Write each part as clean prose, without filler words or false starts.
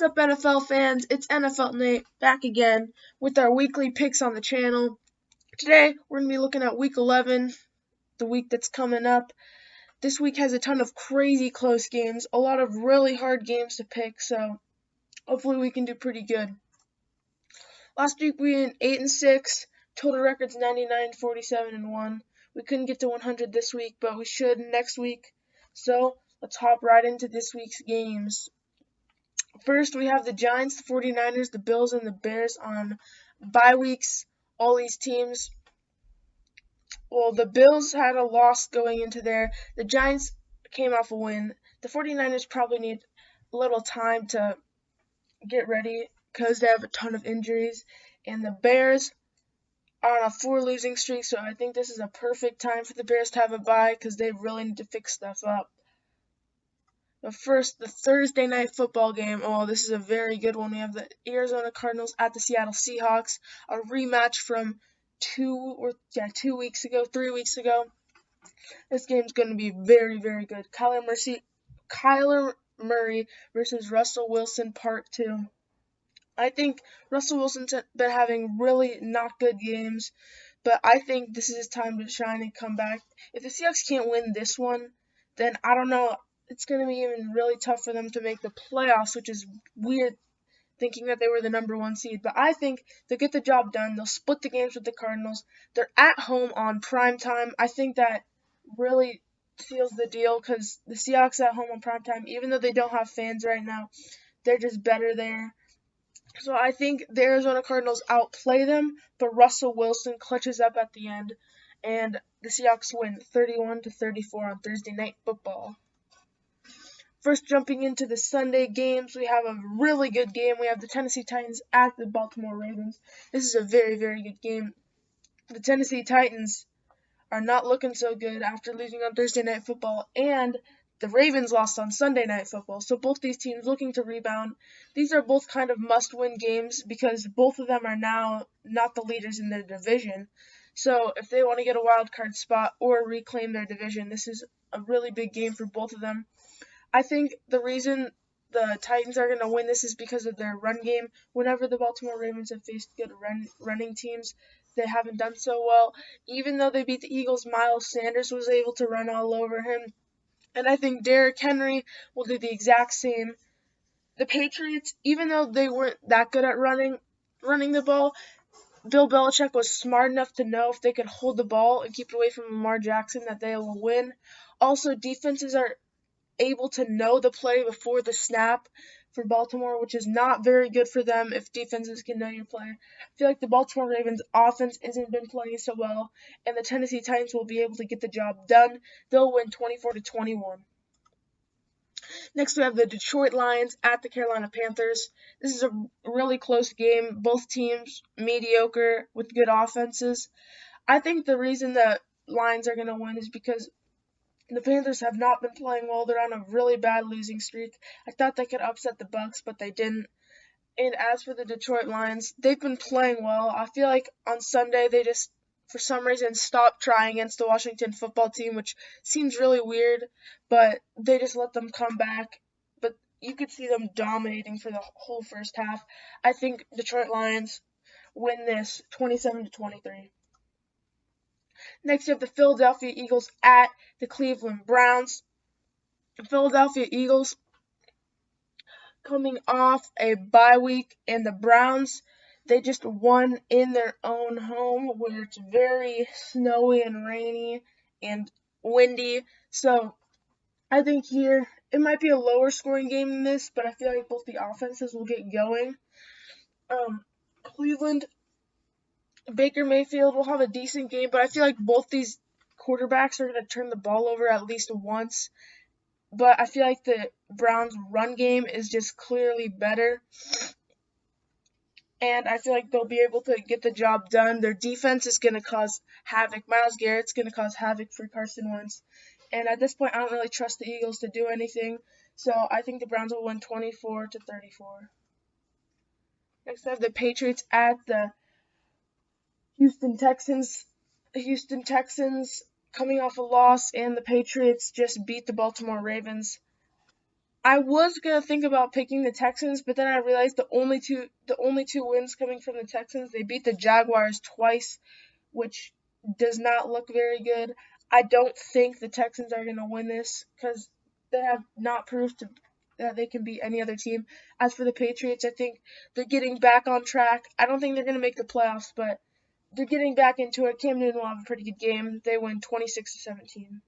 What's up, NFL fans? It's NFL Nate back again with our weekly picks on the channel. Today, we're going to be looking at Week 11, the week that's coming up. This week has a ton of crazy close games, a lot of really hard games to pick, so hopefully we can do pretty good. Last week we went 8-6, total record's 99, 47, and 1. We couldn't get to 100 this week, but we should next week. So let's hop right into this week's games. First, we have the Giants, the 49ers, the Bills, and the Bears on bye weeks. All these teams, well, the Bills had a loss going into there. The Giants came off a win. The 49ers probably need a little time to get ready because they have a ton of injuries. And the Bears are on a 4 losing streak, so I think this is a perfect time for the Bears to have a bye because they really need to fix stuff up. But first, the Thursday night football game. Oh, this is a very good one. We have the Arizona Cardinals at the Seattle Seahawks, a rematch from 3 weeks ago. This game's going to be very, very good. Kyler Murray versus Russell Wilson Part 2. I think Russell Wilson's been having really not good games, but I think this is his time to shine and come back. If the Seahawks can't win this one, then I don't know. It's going to be even really tough for them to make the playoffs, which is weird thinking that they were the number 1 seed. But I think they'll get the job done. They'll split the games with the Cardinals. They're at home on prime time. I think that really seals the deal because the Seahawks at home on prime time, even though they don't have fans right now, they're just better there. So I think the Arizona Cardinals outplay them, but Russell Wilson clutches up at the end, and the Seahawks win 31-34 on Thursday Night Football. First, jumping into the Sunday games, we have a really good game. We have the Tennessee Titans at the Baltimore Ravens. This is a very, very good game. The Tennessee Titans are not looking so good after losing on Thursday Night Football, and the Ravens lost on Sunday Night Football. So both these teams looking to rebound. These are both kind of must-win games because both of them are now not the leaders in their division. So if they want to get a wild card spot or reclaim their division, this is a really big game for both of them. I think the reason the Titans are going to win this is because of their run game. Whenever the Baltimore Ravens have faced good running teams, they haven't done so well. Even though they beat the Eagles, Miles Sanders was able to run all over him. And I think Derrick Henry will do the exact same. The Patriots, even though they weren't that good at running the ball, Bill Belichick was smart enough to know if they could hold the ball and keep it away from Lamar Jackson that they will win. Also, defenses are able to know the play before the snap for Baltimore, which is not very good for them if defenses can know your play. I feel like the Baltimore Ravens offense hasn't been playing so well, and the Tennessee Titans will be able to get the job done. They'll win 24-21. Next, we have the Detroit Lions at the Carolina Panthers. This is a really close game. Both teams mediocre with good offenses. I think the reason the Lions are going to win is because the Panthers have not been playing well. They're on a really bad losing streak. I thought they could upset the Bucs, but they didn't. And as for the Detroit Lions, they've been playing well. I feel like on Sunday they just, for some reason, stopped trying against the Washington football team, which seems really weird, but they just let them come back. But you could see them dominating for the whole first half. I think Detroit Lions win this 27-23. Next, you have the Philadelphia Eagles at the Cleveland Browns. The Philadelphia Eagles coming off a bye week, and the Browns, they just won in their own home where it's very snowy and rainy and windy. So I think here it might be a lower scoring game than this, but I feel like both the offenses will get going. Cleveland, Baker Mayfield will have a decent game, but I feel like both these quarterbacks are going to turn the ball over at least once. But I feel like the Browns' run game is just clearly better. And I feel like they'll be able to get the job done. Their defense is going to cause havoc. Myles Garrett's going to cause havoc for Carson Wentz. And at this point, I don't really trust the Eagles to do anything. So I think the Browns will win 24-34. Next, I have the Patriots at the Houston Texans. The Houston Texans coming off a loss, and the Patriots just beat the Baltimore Ravens. I was gonna think about picking the Texans, but then I realized the only two wins coming from the Texans, they beat the Jaguars twice, which does not look very good. I don't think the Texans are gonna win this because they have not proved that they can beat any other team. As for the Patriots, I think they're getting back on track. I don't think they're gonna make the playoffs, but they're getting back into it. Cam Newton will have a pretty good game. They win 26-17.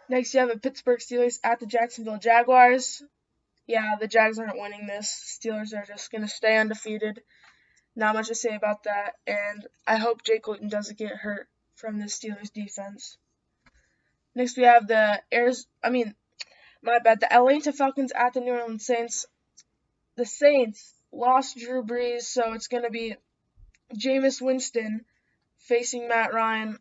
Next, you have the Pittsburgh Steelers at the Jacksonville Jaguars. Yeah, the Jags aren't winning this. Steelers are just going to stay undefeated. Not much to say about that. And I hope Jake Luton doesn't get hurt from the Steelers defense. Next, we have the Atlanta Falcons at the New Orleans Saints. The Saints lost Drew Brees, so it's going to be Jameis Winston facing Matt Ryan.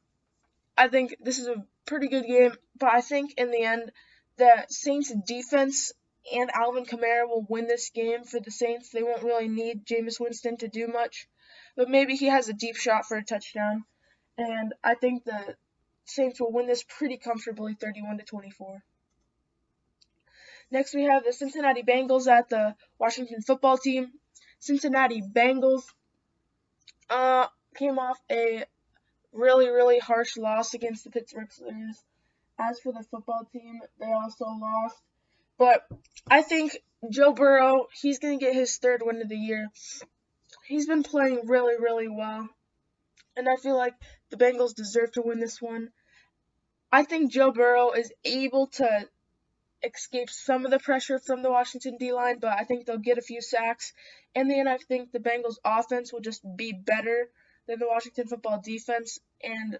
I think this is a pretty good game, but I think in the end, the Saints defense and Alvin Kamara will win this game for the Saints. They won't really need Jameis Winston to do much, but maybe he has a deep shot for a touchdown, and I think the Saints will win this pretty comfortably, 31-24. Next, we have the Cincinnati Bengals at the Washington Football Team. Cincinnati Bengals came off a really, really harsh loss against the Pittsburgh Steelers. As for the football team, they also lost. But I think Joe Burrow, he's going to get his third win of the year. He's been playing really, really well. And I feel like the Bengals deserve to win this one. I think Joe Burrow is able to escape some of the pressure from the Washington D-line, but I think they'll get a few sacks. In the end, I think the Bengals offense will just be better than the Washington football defense, and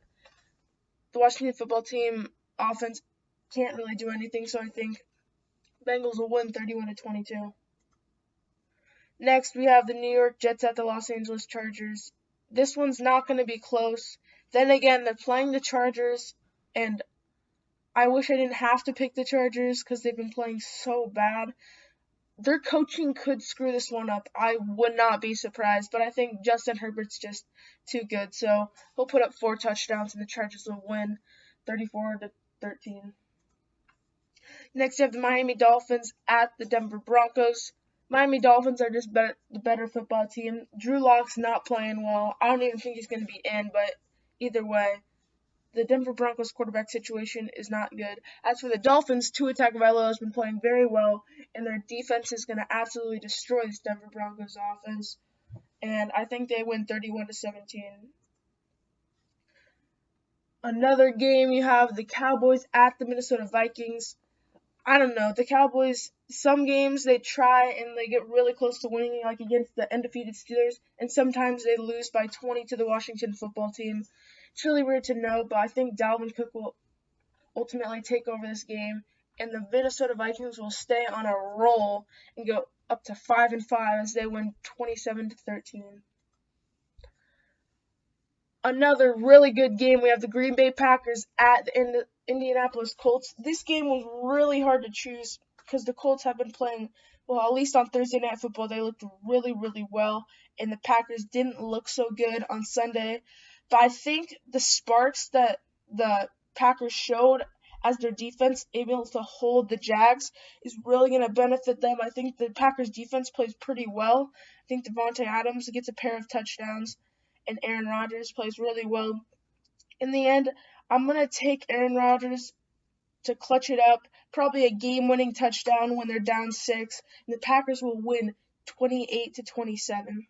the Washington football team offense can't really do anything, so I think Bengals will win 31-22. Next, we have the New York Jets at the Los Angeles Chargers. This one's not going to be close. Then again, they're playing the Chargers, and I wish I didn't have to pick the Chargers because they've been playing so bad. Their coaching could screw this one up. I would not be surprised, but I think Justin Herbert's just too good. So he'll put up 4 touchdowns and the Chargers will win 34-13. Next, you have the Miami Dolphins at the Denver Broncos. Miami Dolphins are just the better football team. Drew Lock's not playing well. I don't even think he's going to be in, but either way, the Denver Broncos quarterback situation is not good. As for the Dolphins, Tua Tagovailoa has been playing very well, and their defense is going to absolutely destroy this Denver Broncos offense. And I think they win 31-17. Another game, you have the Cowboys at the Minnesota Vikings. I don't know. The Cowboys, some games they try and they get really close to winning, like against the undefeated Steelers, and sometimes they lose by 20 to the Washington Football Team. It's really weird to know, but I think Dalvin Cook will ultimately take over this game, and the Minnesota Vikings will stay on a roll and go up to 5-5 as they win 27-13. Another really good game. We have the Green Bay Packers at the Indianapolis Colts. This game was really hard to choose because the Colts have been playing, well, at least on Thursday Night Football, they looked really, really well, and the Packers didn't look so good on Sunday. But I think the sparks that the Packers showed as their defense able to hold the Jags is really going to benefit them. I think the Packers defense plays pretty well. I think Devontae Adams gets a pair of touchdowns, and Aaron Rodgers plays really well. In the end, I'm going to take Aaron Rodgers to clutch it up, probably a game-winning touchdown when they're down 6, and the Packers will win 28-27.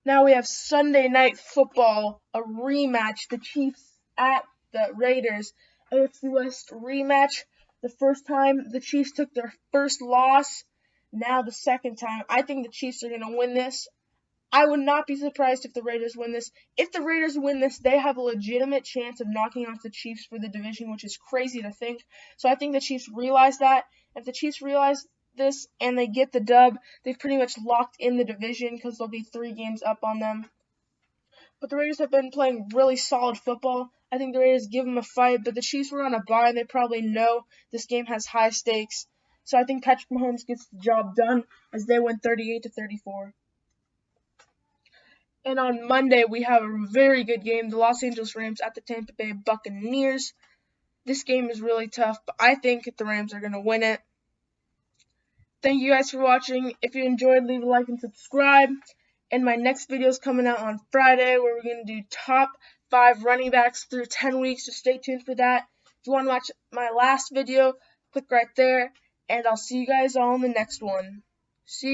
Now we have Sunday Night Football, a rematch, the Chiefs at the Raiders. AFC West rematch. The first time the Chiefs took their first loss, now the second time. I think the Chiefs are going to win this. I would not be surprised if the Raiders win this. If the Raiders win this, they have a legitimate chance of knocking off the Chiefs for the division, which is crazy to think. So I think the Chiefs realize that. If the Chiefs realize this and they get the dub, they've pretty much locked in the division because they'll be 3 games up on them. But the Raiders have been playing really solid football. I think the Raiders give them a fight, but the Chiefs were on a bye and they probably know this game has high stakes. So I think Patrick Mahomes gets the job done as they win 38-34. And on Monday, we have a very good game. The Los Angeles Rams at the Tampa Bay Buccaneers. This game is really tough, but I think the Rams are going to win it. Thank you guys for watching. If you enjoyed, leave a like and subscribe. And my next video is coming out on Friday, where we're going to do top 5 running backs through 10 weeks, so stay tuned for that. If you want to watch my last video, click right there, and I'll see you guys all in the next one. See you.